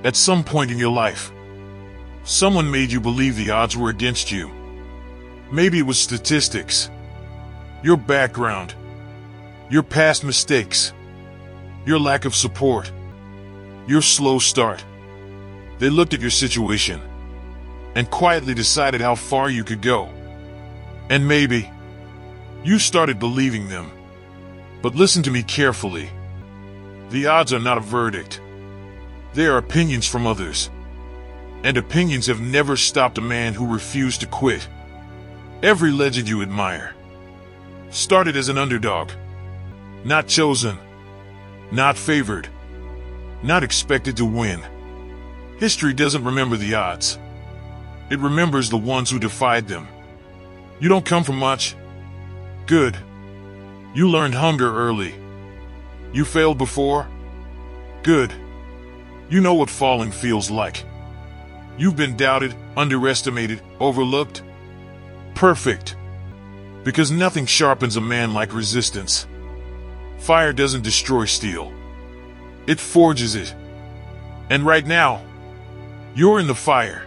At some point in your life, someone made you believe the odds were against you. Maybe it was statistics, your background, your past mistakes, your lack of support, your slow start. They looked at your situation and quietly decided how far you could go. And maybe you started believing them. But listen to me carefully. The odds are not a verdict. They are opinions from others. And opinions have never stopped a man who refused to quit. Every legend you admire started as an underdog. Not chosen, not favored, not expected to win. History doesn't remember the odds. It remembers the ones who defied them. You don't come from much. Good. You learned hunger early. You failed before. Good. You know what falling feels like. You've been doubted, underestimated, overlooked. Perfect. Because nothing sharpens a man like resistance. Fire doesn't destroy steel. It forges it. And right now, you're in the fire.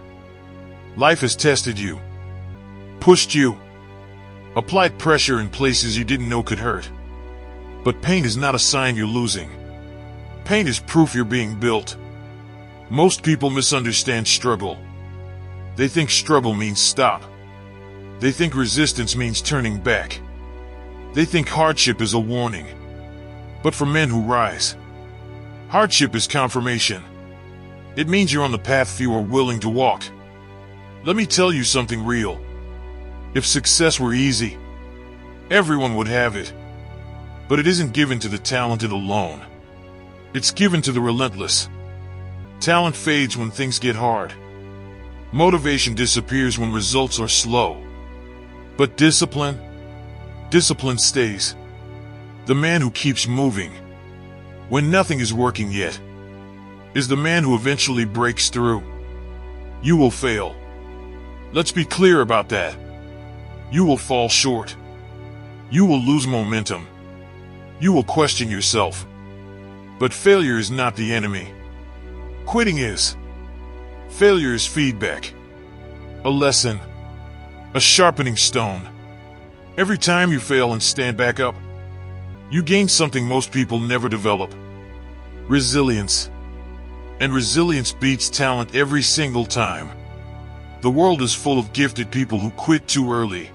Life has tested you, pushed you, applied pressure in places you didn't know could hurt. But pain is not a sign you're losing. Pain is proof you're being built. Most people misunderstand struggle. They think struggle means stop. They think resistance means turning back. They think hardship is a warning. But for men who rise, hardship is confirmation. It means you're on the path few are willing to walk. Let me tell you something real. If success were easy, everyone would have it. But it isn't given to the talented alone. It's given to the relentless. Talent fades when things get hard. Motivation disappears when results are slow. But discipline stays. The man who keeps moving when nothing is working yet is the man who eventually breaks through. You will fail. Let's be clear about that. You will fall short. You will lose momentum. You will question yourself. But failure is not the enemy. Quitting is. Failure is feedback. A lesson. A sharpening stone. Every time you fail and stand back up, you gain something most people never develop. Resilience. And resilience beats talent every single time. The world is full of gifted people who quit too early.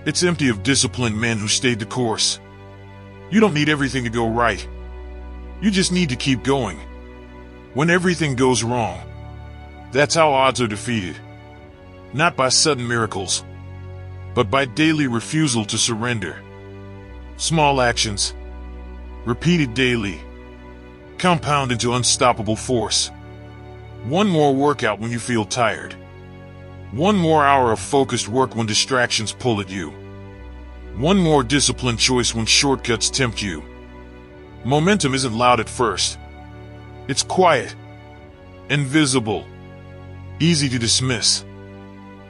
It's empty of disciplined men who stayed the course. You don't need everything to go right. You just need to keep going. When everything goes wrong, that's how odds are defeated. Not by sudden miracles, but by daily refusal to surrender. Small actions, repeated daily, compound into unstoppable force. One more workout when you feel tired. One more hour of focused work when distractions pull at you. One more disciplined choice when shortcuts tempt you. Momentum isn't loud at first. It's quiet, invisible, easy to dismiss.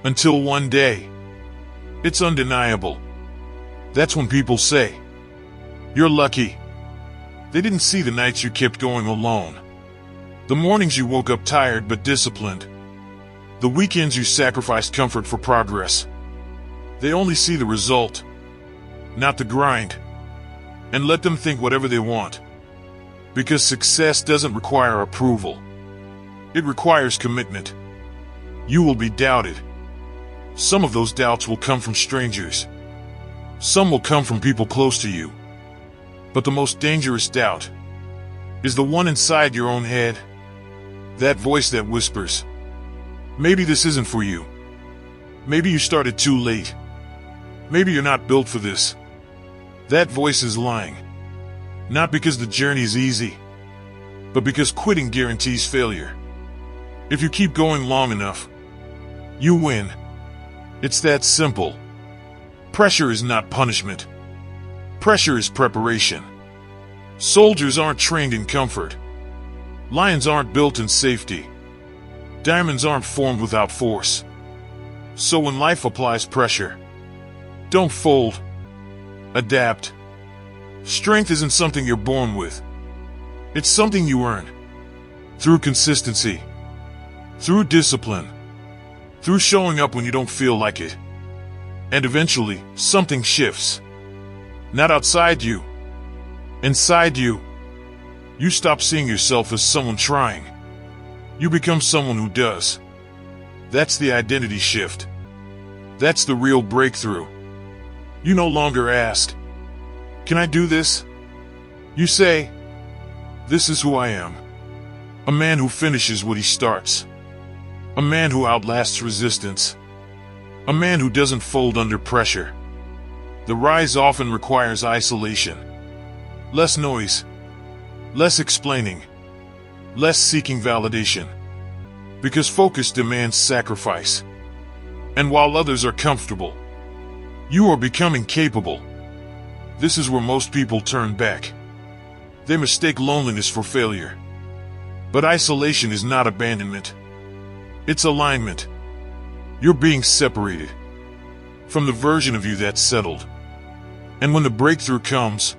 Until one day, it's undeniable. That's when people say, "You're lucky." They didn't see the nights you kept going alone. The mornings you woke up tired but disciplined. The weekends you sacrificed comfort for progress. They only see the result, not the grind. And let them think whatever they want. Because success doesn't require approval. It requires commitment. You will be doubted. Some of those doubts will come from strangers. Some will come from people close to you. But the most dangerous doubt is the one inside your own head. That voice that whispers, "Maybe this isn't for you. Maybe you started too late. Maybe you're not built for this." That voice is lying. Not because the journey is easy, but because quitting guarantees failure. If you keep going long enough, you win. It's that simple. Pressure is not punishment. Pressure is preparation. Soldiers aren't trained in comfort. Lions aren't built in safety. Diamonds aren't formed without force. So when life applies pressure, don't fold. Adapt. Strength isn't something you're born with. It's something you earn. through consistency, through discipline, through showing up when you don't feel like it. And eventually, something shifts. Not outside you, inside you. You stop seeing yourself as someone trying. You become someone who does. That's the identity shift. That's the real breakthrough. You no longer ask, "Can I do this?" You say, "This is who I am." A man who finishes what he starts. A man who outlasts resistance. A man who doesn't fold under pressure. The rise often requires isolation. Less noise. Less explaining. Less seeking validation. Because focus demands sacrifice. And while others are comfortable, you are becoming capable. This is where most people turn back. They mistake loneliness for failure. But isolation is not abandonment. It's alignment. You're being separated from the version of you that's settled. And when the breakthrough comes,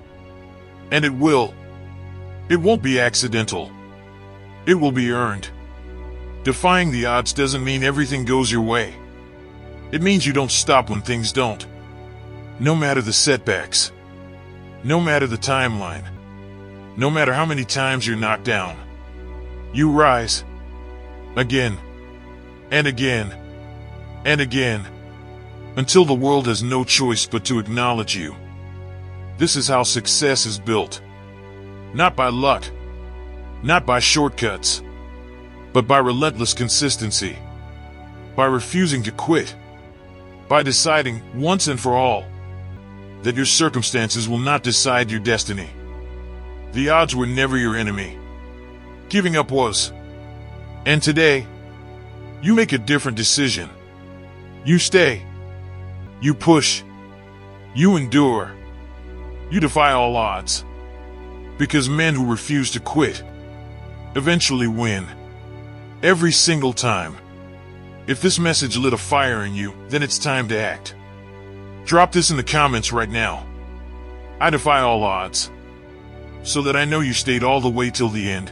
and it will, it won't be accidental. It will be earned. Defying the odds doesn't mean everything goes your way. It means you don't stop when things don't. No matter the setbacks. No matter the timeline. No matter how many times you're knocked down. You rise. Again. And again. And again. Until the world has no choice but to acknowledge you. This is how success is built. Not by luck. Not by shortcuts. But by relentless consistency. By refusing to quit. By deciding, once and for all, that your circumstances will not decide your destiny. The odds were never your enemy. Giving up was. And today, you make a different decision. You stay. You push. You endure. You defy all odds. Because men who refuse to quit eventually win. Every single time. If this message lit a fire in you, then it's time to act. Drop this in the comments right now. I defy all odds. So that I know you stayed all the way till the end.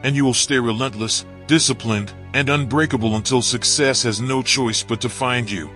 And you will stay relentless, disciplined, and unbreakable until success has no choice but to find you.